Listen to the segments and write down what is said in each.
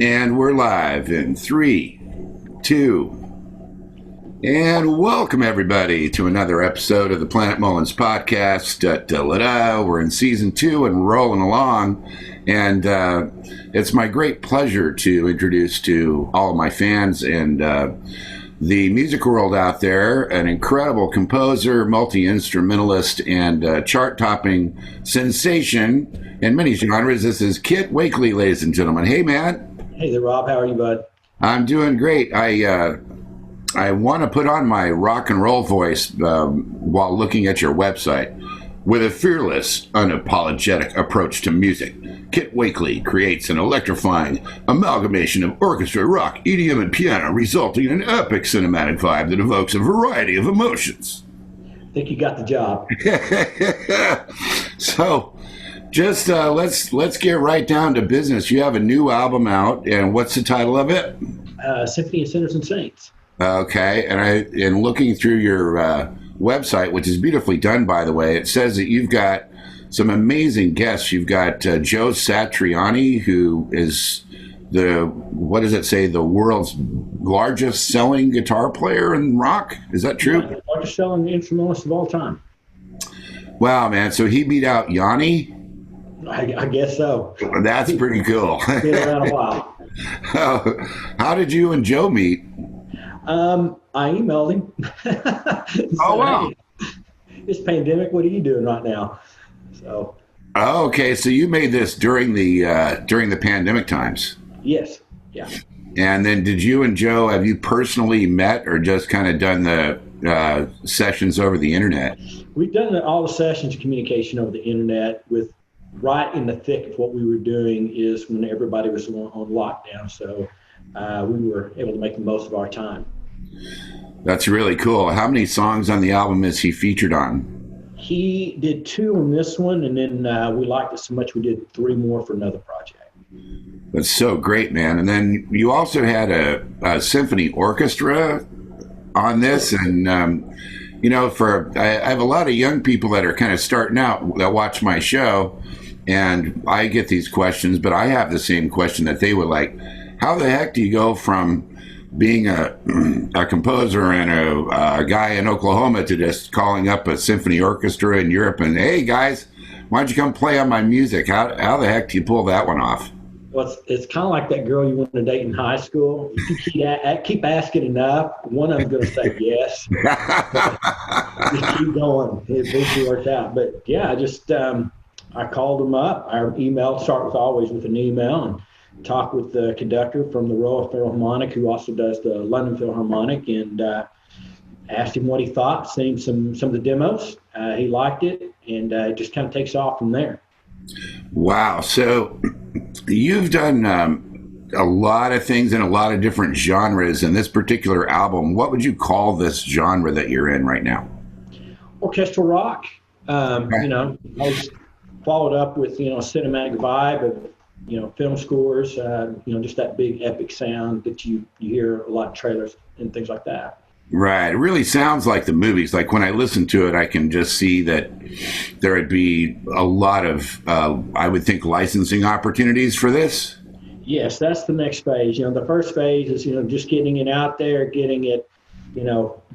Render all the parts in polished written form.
And we're live in 3, 2, and welcome everybody to another episode of the Planetmullins Podcast. We're in season 2 and rolling along. And it's my great pleasure to introduce to all of my fans and the music world out there an incredible composer, multi-instrumentalist, and chart-topping sensation in many genres. This is Kitt Wakeley, ladies and gentlemen. Hey, man. Hey there, Rob. How are you, bud? I'm doing great. I want to put on my rock and roll voice while looking at your website. With a fearless, unapologetic approach to music, Kitt Wakeley creates an electrifying amalgamation of orchestra, rock, EDM, and piano, resulting in an epic cinematic vibe that evokes a variety of emotions. I think you got the job. So, just let's get right down to business. You have a new album out, and what's the title of it? Symphony of Sinners and Saints. Okay, and in looking through your website, which is beautifully done, by the way, it says that you've got some amazing guests. You've got Joe Satriani, who is the world's largest selling guitar player in rock. Is that true? Yeah, the largest selling instrumentalist of all time. Wow, man. So he beat out Yanni? I guess so. That's pretty cool. Been around a while. How did you and Joe meet? I emailed him. Oh, wow. Hey, this pandemic, what are you doing right now? So. Oh, okay. So you made this during the pandemic times. Yes. Yeah. And then did you and Joe, have you personally met or just kind of done the sessions over the internet? We've done all the sessions of communication over the internet. With right in the thick of what we were doing is when everybody was on lockdown. So we were able to make the most of our time. That's really cool. How many songs on the album is he featured on? He did 2 on this one, and then we liked it so much we did 3 more for another project. That's so great, man. And then you also had a symphony orchestra on this, and I have a lot of young people that are kind of starting out that watch my show, and I get these questions, but I have the same question that they would like. How the heck do you go from being a composer and a guy in Oklahoma to just calling up a symphony orchestra in Europe and, hey, guys, why don't you come play on my music? How the heck do you pull that one off? Well, it's kind of like that girl you want to date in high school. If you keep asking enough, one of them's going to say yes. Just keep going. It eventually works out. But, yeah, I called them up. Our email starts always with an email, and talk with the conductor from the Royal Philharmonic, who also does the London Philharmonic, and asked him what he thought, sent him some of the demos. He liked it, and it just kind of takes off from there. Wow. So you've done a lot of things in a lot of different genres. In this particular album, what would you call this genre that you're in right now? Orchestral rock. I was followed up with, cinematic vibe of, film scores, just that big epic sound that you hear a lot of trailers and things like that. Right. It really sounds like the movies. Like when I listen to it, I can just see that there would be a lot of, I would think, licensing opportunities for this. Yes, that's the next phase. The first phase is, just getting it out there, getting it,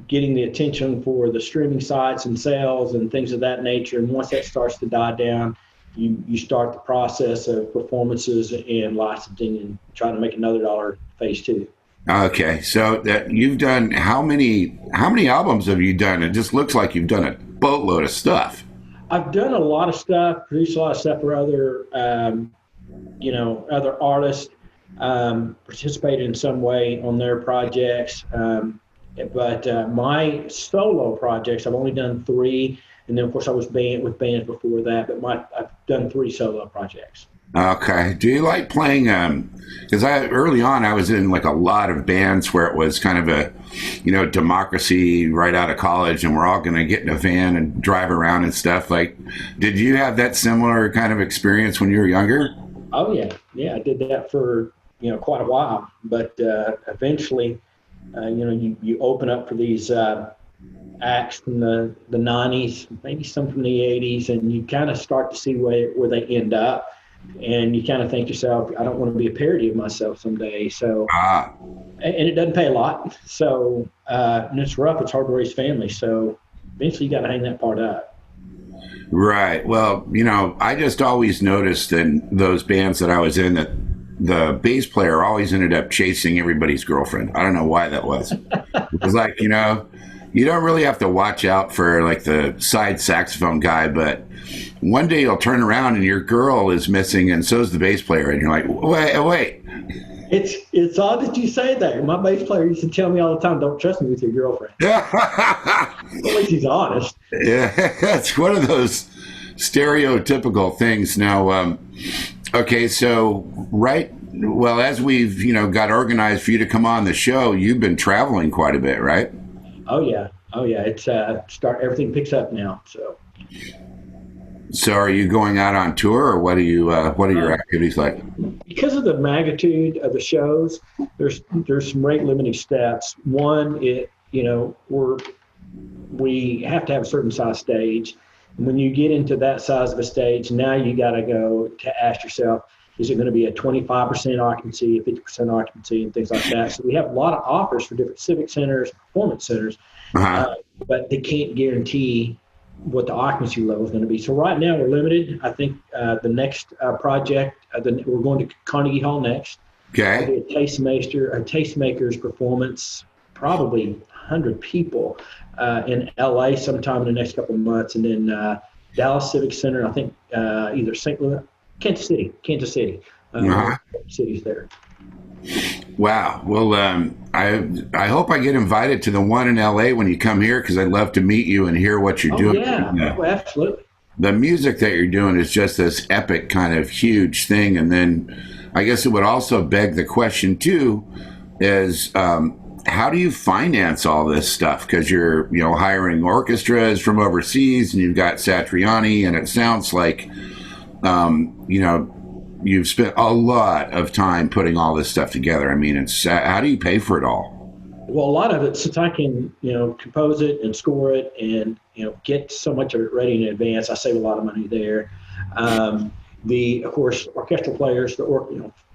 getting the attention for the streaming sites and sales and things of that nature. And once that starts to die down, you start the process of performances and licensing and trying to make another dollar phase 2. Okay, so that you've done how many albums have you done? It just looks like you've done a boatload of stuff. I've done a lot of stuff, produced a lot of stuff for other other artists, participated in some way on their projects. But my solo projects, I've only done 3. And then, of course, I was with bands before that, but I've done 3 solo projects. Okay. Do you like playing, because early on I was in like a lot of bands where it was kind of a, democracy right out of college, and we're all going to get in a van and drive around and stuff. Like, did you have that similar kind of experience when you were younger? Oh, yeah. Yeah, I did that for, quite a while. But eventually, you open up for these acts from the 90s, maybe some from the 80s, and you kind of start to see where they end up. and you kind of think to yourself, I don't want to be a parody of myself someday. So, and it doesn't pay a lot. So, and it's rough. It's hard to raise family. So eventually you got to hang that part up. Right. Well, I just always noticed in those bands that I was in that the bass player always ended up chasing everybody's girlfriend. I don't know why that was. It was like, you don't really have to watch out for like the side saxophone guy, but one day you'll turn around and your girl is missing and so's the bass player. And you're like, wait. It's odd that you say that. My bass player used to tell me all the time, don't trust me with your girlfriend. At least he's honest. Yeah, it's one of those stereotypical things. Now, okay, so as we've, got organized for you to come on the show, you've been traveling quite a bit, right? Oh yeah. It's everything picks up now. So are you going out on tour, or what are your activities like? Because of the magnitude of the shows, there's some rate limiting steps. One, we have to have a certain size stage. And when you get into that size of a stage, now you got to go to ask yourself, is it going to be a 25% occupancy, a 50% occupancy, and things like that? So we have a lot of offers for different civic centers, performance centers, but they can't guarantee what the occupancy level is going to be. So right now we're limited. I think the next project, we're going to Carnegie Hall next. Okay. A Tastemakers performance, probably 100 people in LA sometime in the next couple of months, and then Dallas Civic Center. I think either St. Louis, Kansas City. Cities there. Wow. Well, I hope I get invited to the one in LA when you come here, because I'd love to meet you and hear what you're doing. Yeah, absolutely. The music that you're doing is just this epic kind of huge thing. And then I guess it would also beg the question too, is how do you finance all this stuff? Because you're, hiring orchestras from overseas, and you've got Satriani, and it sounds like, you've spent a lot of time putting all this stuff together. I mean, how do you pay for it all? Well, a lot of it, since I can, compose it and score it and, get so much of it ready in advance, I save a lot of money there. Of course, orchestral players,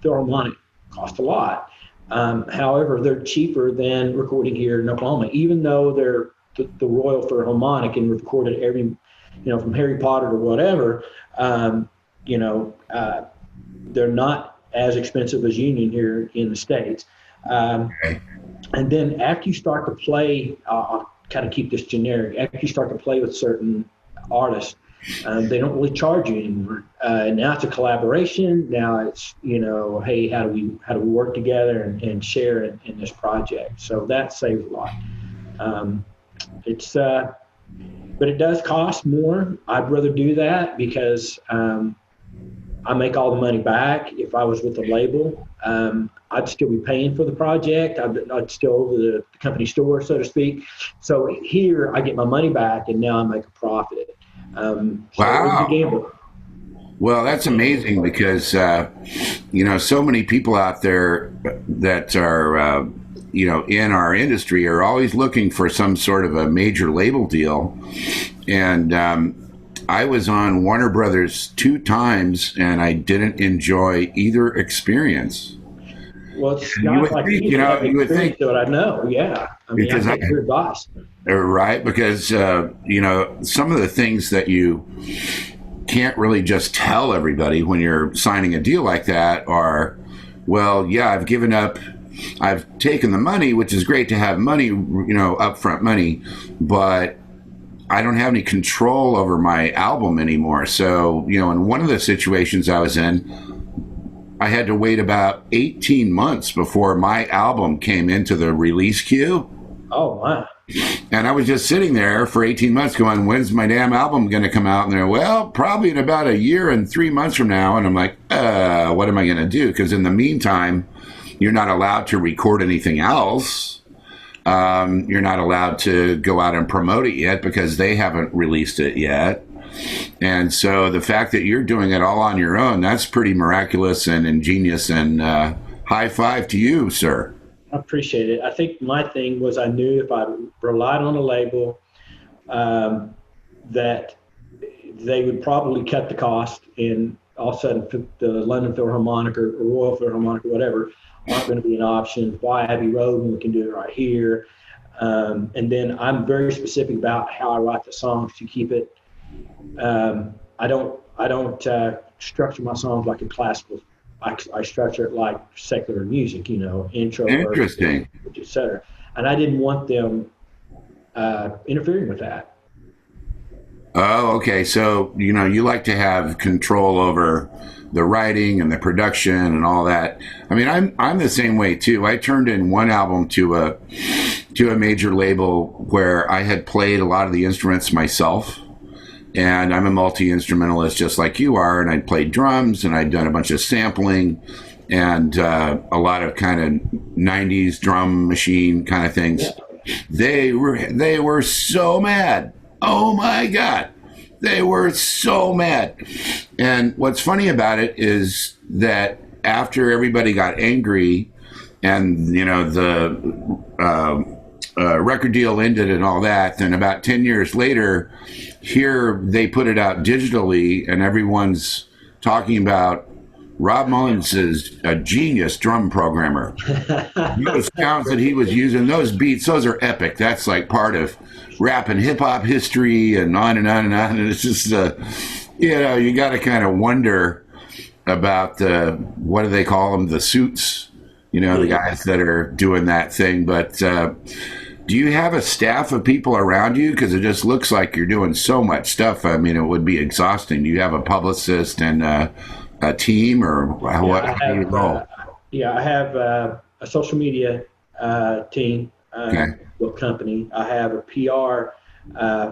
Philharmonic cost a lot. However, they're cheaper than recording here in Oklahoma, even though they're the Royal Philharmonic and recorded every, from Harry Potter to whatever, they're not as expensive as Union here in the States. Okay. And then after you start to play, I'll kind of keep this generic, after you start to play with certain artists, they don't really charge you anymore. Now it's a collaboration. Now it's, hey, how do we work together and share in this project? So that saves a lot. But it does cost more. I'd rather do that because I make all the money back. If I was with a label, I'd still be paying for the project. I'd still over the company store, so to speak. So here I get my money back, and now I make a profit. Wow. Well, that's amazing, because, so many people out there that are, in our industry are always looking for some sort of a major label deal. And I was on Warner Brothers 2 times, and I didn't enjoy either experience. Well, it's guys like you would think that I know. Yeah. I mean, I take your advice. Right. Because, some of the things that you can't really just tell everybody when you're signing a deal like that are, well, yeah, I've given up. I've taken the money, which is great to have money, upfront money, but I don't have any control over my album anymore. So, in one of the situations I was in, I had to wait about 18 months before my album came into the release queue. Oh, wow. And I was just sitting there for 18 months going, when's my damn album going to come out? And they're, well, probably in about a year and 3 months from now. And I'm like, what am I going to do? Because in the meantime, you're not allowed to record anything else. You're not allowed to go out and promote it yet because they haven't released it yet. And so the fact that you're doing it all on your own, that's pretty miraculous and ingenious, and high five to you, sir. I appreciate it. I think my thing was I knew if I relied on a label that they would probably cut the cost, and all of a sudden the London Philharmonic or Royal Philharmonic or whatever aren't going to be an option. Why Abbey Road when we can do it right here? And then I'm very specific about how I write the songs to keep it. I don't structure my songs like a classical. I structure it like secular music, intro, interesting, et cetera. And I didn't want them interfering with that. Oh, okay. So, you like to have control over the writing and the production and all that. I mean, I'm the same way too. I turned in one album to a major label where I had played a lot of the instruments myself. And I'm a multi-instrumentalist just like you are. And I'd played drums and I'd done a bunch of sampling and a lot of kind of 90s drum machine kind of things. Yeah. They were so mad. Oh my God. They were so mad. And what's funny about it is that after everybody got angry and, the record deal ended and all that, then about 10 years later, here they put it out digitally and everyone's talking about Rob Mullins is a genius drum programmer. Those sounds that he was using, those beats, those are epic. That's like part of rap and hip hop history and on and on and on. And it's just, you got to kind of wonder about what do they call them? The suits, the guys that are doing that thing. But do you have a staff of people around you? Because it just looks like you're doing so much stuff. I mean, it would be exhausting. Do you have a publicist and a team or what? How do you roll? I have a social media team. With company. I have a PR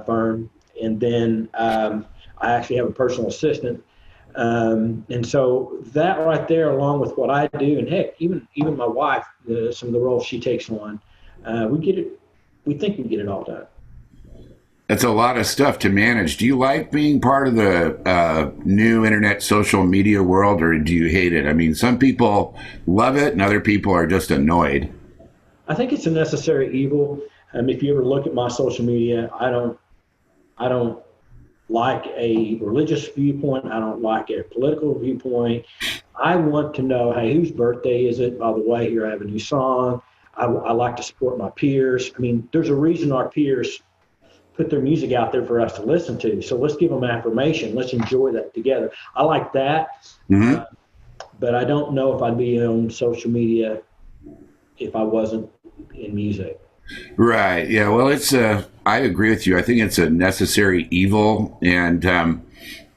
firm, and then I actually have a personal assistant. And so that right there, along with what I do, and heck, even my wife, some of the roles she takes on, we think we get it all done. That's a lot of stuff to manage. Do you like being part of the new internet social media world, or do you hate it? I mean, some people love it and other people are just annoyed. I think it's a necessary evil. If you ever look at my social media, I don't like a religious viewpoint. I don't like a political viewpoint. I want to know, hey, whose birthday is it? By the way, here I have a new song. I like to support my peers. I mean, there's a reason our peers put their music out there for us to listen to. So let's give them affirmation. Let's enjoy that together. I like that. Mm-hmm. But I don't know if I'd be on social media if I wasn't in music. Right. Yeah. Well, I agree with you. I think it's a necessary evil. And,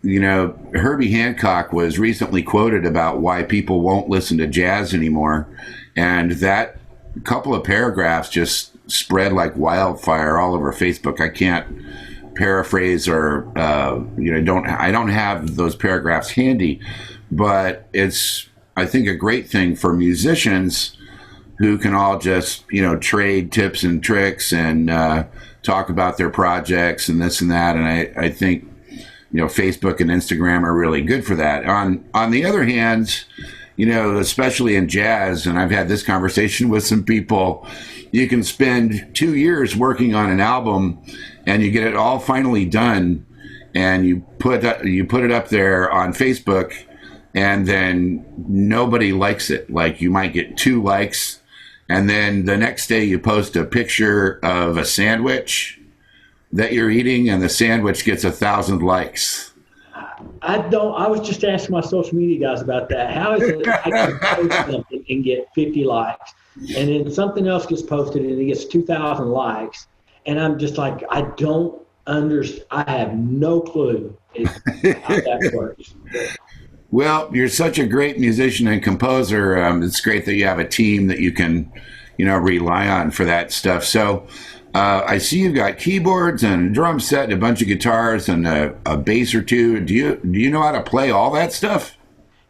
Herbie Hancock was recently quoted about why people won't listen to jazz anymore. And that couple of paragraphs just spread like wildfire all over Facebook. I can't paraphrase or, I don't have those paragraphs handy, but it's, I think, a great thing for musicians who can all just, trade tips and tricks and talk about their projects and this and that. And I think, Facebook and Instagram are really good for that. On the other hand, especially in jazz, and I've had this conversation with some people, you can spend 2 years working on an album and you get it all finally done and you put it up there on Facebook and then nobody likes it. Like you might get 2 likes. And then the next day you post a picture of a sandwich that you're eating and the sandwich gets 1,000 likes. I was just asking my social media guys about that. How is it I can post something and get 50 likes and then something else gets posted and it gets 2,000 likes? And I'm just like, I don't understand. I have no clue how that works. Well, you're such a great musician and composer. It's great that you have a team that you can, rely on for that stuff. So I see you've got keyboards and a drum set and a bunch of guitars and a bass or two. Do you know how to play all that stuff?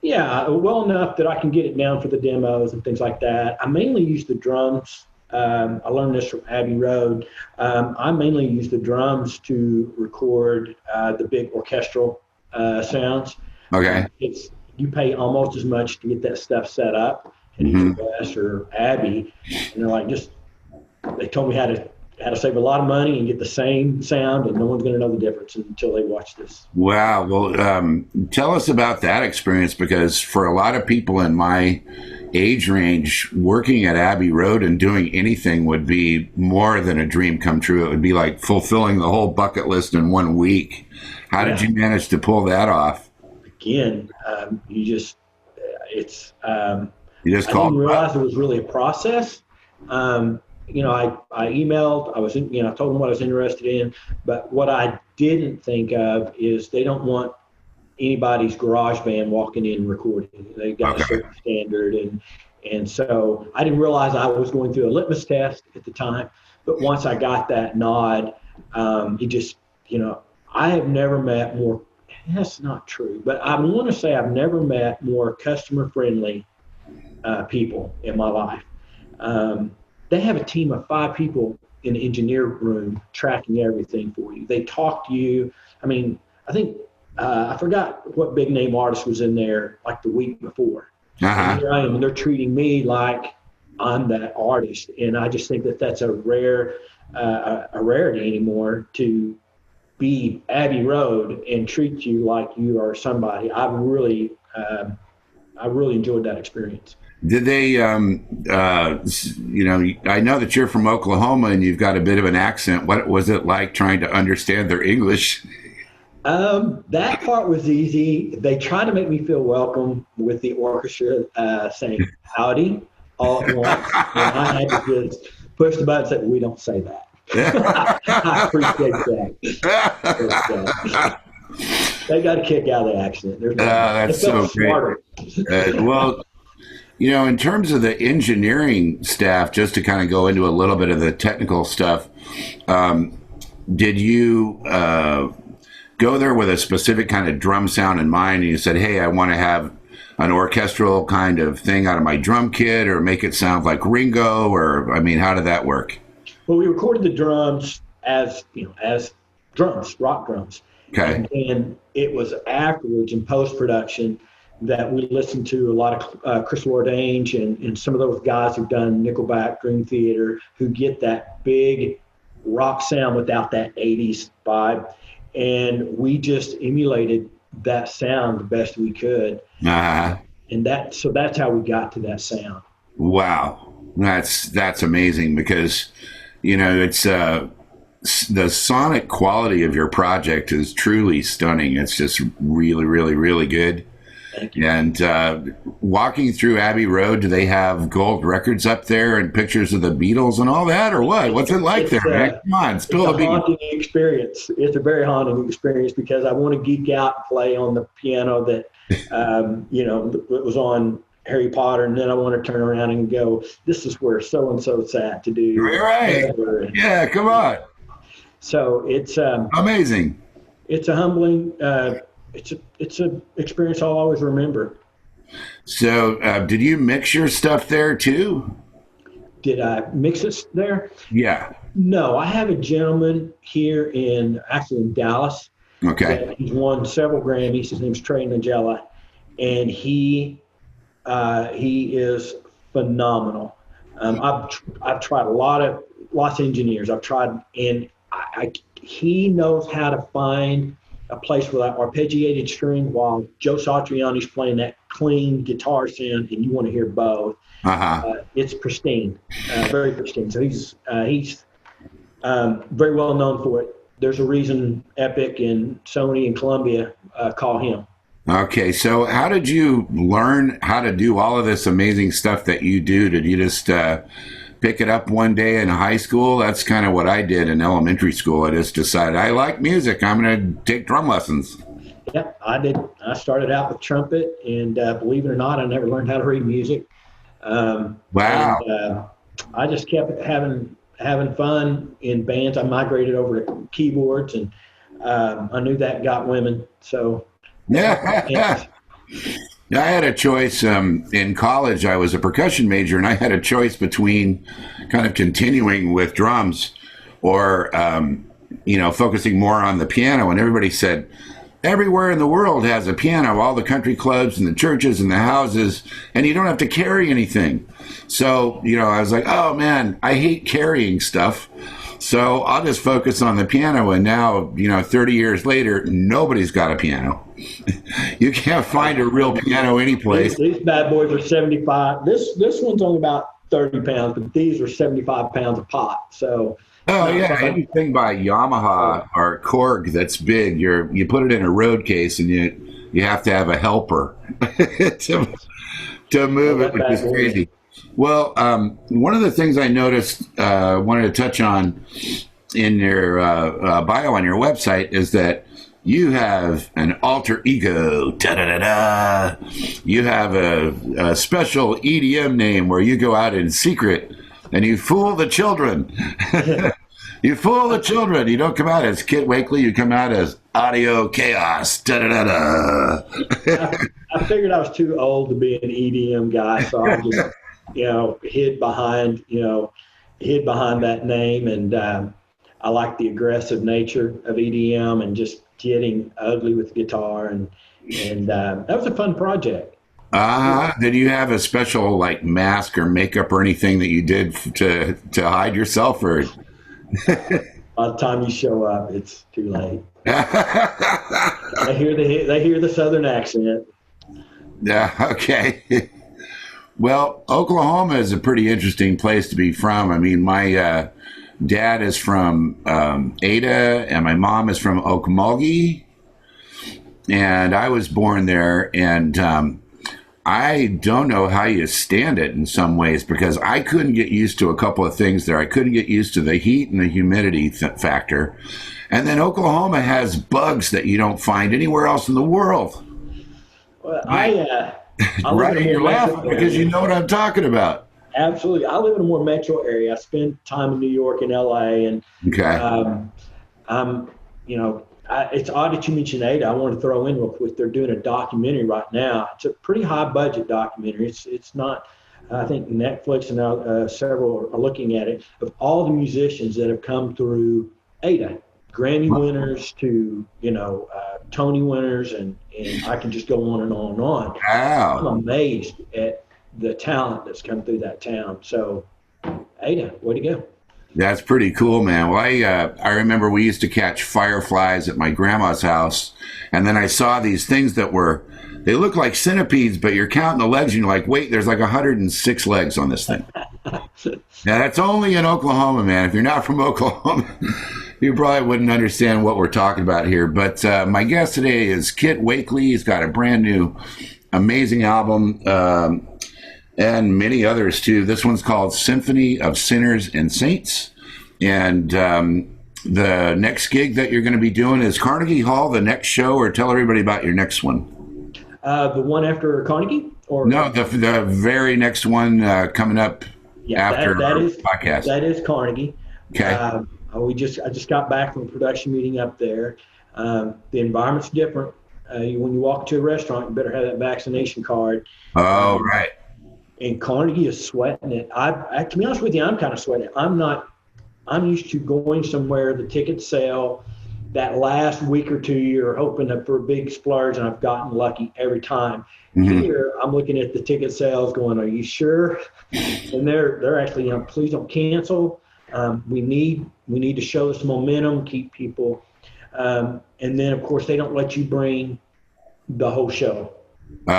Yeah, well enough that I can get it down for the demos and things like that. I mainly use the drums. I learned this from Abbey Road. I mainly use the drums to record the big orchestral sounds. Okay. You pay almost as much to get that stuff set up at East West or Abbey, and they're like, they told me how had to save a lot of money and get the same sound, and no one's going to know the difference until they watch this. Wow. Well, tell us about that experience, because for a lot of people in my age range, working at Abbey Road and doing anything would be more than a dream come true. It would be like fulfilling the whole bucket list in 1 week. How did you manage to pull that off? Again, you just called. I didn't realize it was really a process. I emailed, I told them what I was interested in, but what I didn't think of is they don't want anybody's garage band walking in and recording. They got a certain standard. And so I didn't realize I was going through a litmus test at the time, but once I got that nod, I have never met more, that's not true, but I want to say I've never met more customer friendly people in my life. They have a team of 5 people in the engineer room tracking everything for you. They talk to you. I mean, I think, I forgot what big name artist was in there like the week before. And here I am, and they're treating me like I'm that artist. And I just think that that's a rarity anymore, to be Abbey Road and treat you like you are somebody. I really enjoyed that experience. Did they, I know that you're from Oklahoma and you've got a bit of an accent. What was it like trying to understand their English? That part was easy. They tried to make me feel welcome with the orchestra, saying howdy all at once. And I had to just push the button and say, we don't say that. I appreciate that. They got a kick out of the accent. That's so great. Well, in terms of the engineering staff, just to kind of go into a little bit of the technical stuff, did you go there with a specific kind of drum sound in mind, and you said, hey, I want to have an orchestral kind of thing out of my drum kit, or make it sound like Ringo, or, how did that work? Well, we recorded the drums as drums, rock drums. Okay. And it was afterwards in post-production that we listened to a lot of Chris Lordange and some of those guys who've done Nickelback, Dream Theater, who get that big rock sound without that 80s vibe. And we just emulated that sound the best we could. And that's how we got to that sound. Wow. That's amazing, because, it's the sonic quality of your project is truly stunning. It's just really, really, really good. Thank you. And walking through Abbey Road, do they have gold records up there and pictures of the Beatles and all that, or what? What's it like there, man? Come on, spill the beans. It's a haunting experience. It's a very haunting experience, because I want to geek out and play on the piano that, it was on Harry Potter, and then I want to turn around and go, this is where so-and-so sat to do. Right. Yeah, come on. So it's amazing. It's a humbling, it's a experience I'll always remember. So did you mix your stuff there too? Did I mix it there? Yeah. No, I have a gentleman here in Dallas. Okay. He's won several Grammys. His name's Trey Nagella, and he is phenomenal. I've tried lots of engineers. I've tried, and he knows how to find a place with that arpeggiated string while Joe Satriani's playing that clean guitar sound, and you want to hear both. It's pristine, very pristine. So he's very well known for it. There's a reason Epic and Sony and Columbia call him. Okay, so how did you learn how to do all of this amazing stuff that you do? Did you just pick it up one day in high school? That's kind of what I did in elementary school. I just decided I like music. I'm going to take drum lessons. Yeah, I did. I started out with trumpet, and believe it or not, I never learned how to read music. Wow. And, I just kept having fun in bands. I migrated over to keyboards, and I knew that got women. So yeah. I had a choice in college. I was a percussion major, and I had a choice between kind of continuing with drums or, focusing more on the piano. And everybody said, everywhere in the world has a piano, all the country clubs and the churches and the houses, and you don't have to carry anything. So, I was like, oh, man, I hate carrying stuff. So I'll just focus on the piano. And now, 30 years later, nobody's got a piano. You can't find a real piano anyplace. These bad boys are 75. This one's only about 30 pounds, but these are 75 pounds a pop. So. Oh yeah, anything by Yamaha or Korg that's big, you put it in a road case, and you have to have a helper to move it, which is crazy. Well, one of the things I noticed, wanted to touch on in your bio on your website is that you have an alter ego. Da-da-da-da. You have a special EDM name where you go out in secret and you fool the children. You fool the children. You don't come out as Kitt Wakeley. You come out as Audio Chaos. Da-da-da-da. I figured I was too old to be an EDM guy, so I just, hid behind that name. And I like the aggressive nature of EDM and just getting ugly with the guitar. And that was a fun project. Did you have a special mask or makeup or anything that you did to hide yourself, or? By the time you show up, it's too late. They hear the Southern accent. Yeah. Okay. Well, Oklahoma is a pretty interesting place to be from. I mean, my dad is from Ada, and my mom is from Okmulgee, and I was born there. And I don't know how you stand it in some ways, because I couldn't get used to a couple of things there. I couldn't get used to the heat and the humidity factor. And then Oklahoma has bugs that you don't find anywhere else in the world. Well, right, you're laughing because you know what I'm talking about. Absolutely. I live in a more metro area. I spend time in New York and LA, and it's odd that you mentioned Ada. I want to throw in real quick. They're doing a documentary right now. It's a pretty high budget documentary. It's not. I think Netflix and now several are looking at it, of all the musicians that have come through Ada, Grammy winners to Tony winners, and I can just go on and on and on. Wow. I'm amazed at the talent that's come through that town. So, Ada, way to go. That's pretty cool, man. Well, I remember we used to catch fireflies at my grandma's house, and then I saw these things that they look like centipedes, but you're counting the legs, and you're like, wait, there's 106 legs on this thing. Now, that's only in Oklahoma, man. If you're not from Oklahoma, you probably wouldn't understand what we're talking about here. But my guest today is Kitt Wakeley. He's got a brand new, amazing album, and many others too. This one's called Symphony of Sinners and Saints. And the next gig that you're going to be doing is Carnegie Hall, the next show, or tell everybody about your next one. The one after Carnegie? Or no, the very next one coming up after our podcast. That is Carnegie. Okay. I just got back from a production meeting up there. The environment's different. When you walk to a restaurant, you better have that vaccination card. Oh, right. And Carnegie is sweating it. I to be honest with you, I'm kind of sweating it. I'm used to going somewhere, the tickets sell that last week or two, you're hoping for a big splurge, and I've gotten lucky every time. Mm-hmm. Here, I'm looking at the ticket sales going, are you sure? And they're actually, please don't cancel. We need to show this momentum, keep people. And then, of course, they don't let you bring the whole show. They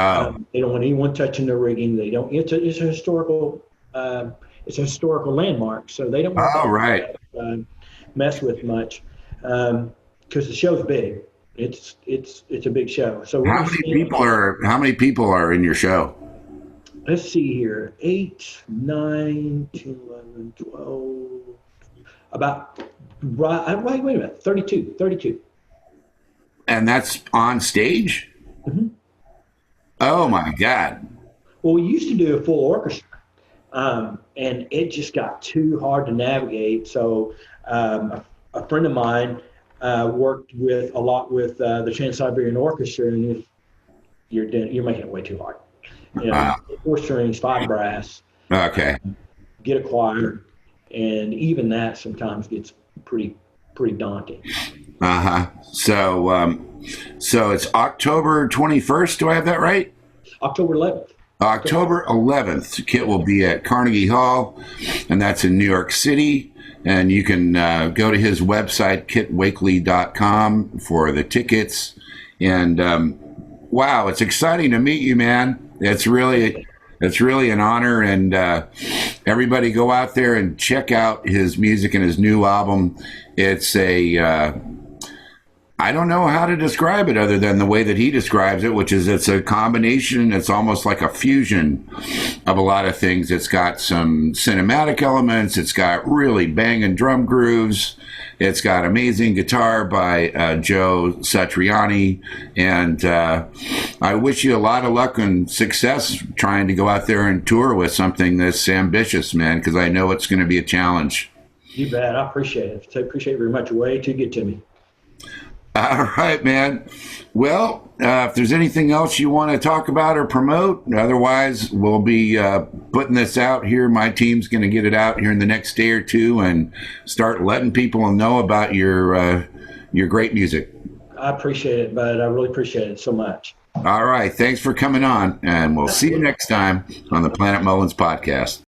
don't want anyone touching the rigging. They don't. It's a historical. It's a historical landmark, so they don't want to mess with much because the show's big. It's a big show. So how many people are in your show? Let's see here: 8, 9, 10, 11, 12. Wait a minute. 32. And that's on stage? Mm-hmm. Oh my God. Well, we used to do a full orchestra, and it just got too hard to navigate. So a friend of mine worked a lot with the Trans-Siberian Orchestra, and you're making it way too hard. 4 strings, 5 brass. Okay. Get a choir, and even that sometimes gets pretty daunting. So it's October 21st. Do I have that right? October 11th. October 11th. Kitt will be at Carnegie Hall, and that's in New York City. And you can go to his website, kittwakeley.com, for the tickets. And wow, it's exciting to meet you, man. It's really an honor. And everybody go out there and check out his music and his new album. It's I don't know how to describe it other than the way that he describes it, which is it's a combination. It's almost like a fusion of a lot of things. It's got some cinematic elements. It's got really banging drum grooves. It's got amazing guitar by Joe Satriani. And I wish you a lot of luck and success trying to go out there and tour with something this ambitious, man, because I know it's going to be a challenge. You bet. I appreciate it. I appreciate it very much. Way too good to me. All right, man. Well, if there's anything else you want to talk about or promote, otherwise we'll be putting this out here. My team's going to get it out here in the next day or two and start letting people know about your great music. I appreciate it, bud. I really appreciate it so much. All right. Thanks for coming on, and we'll see you next time on the Planetmullins Podcast.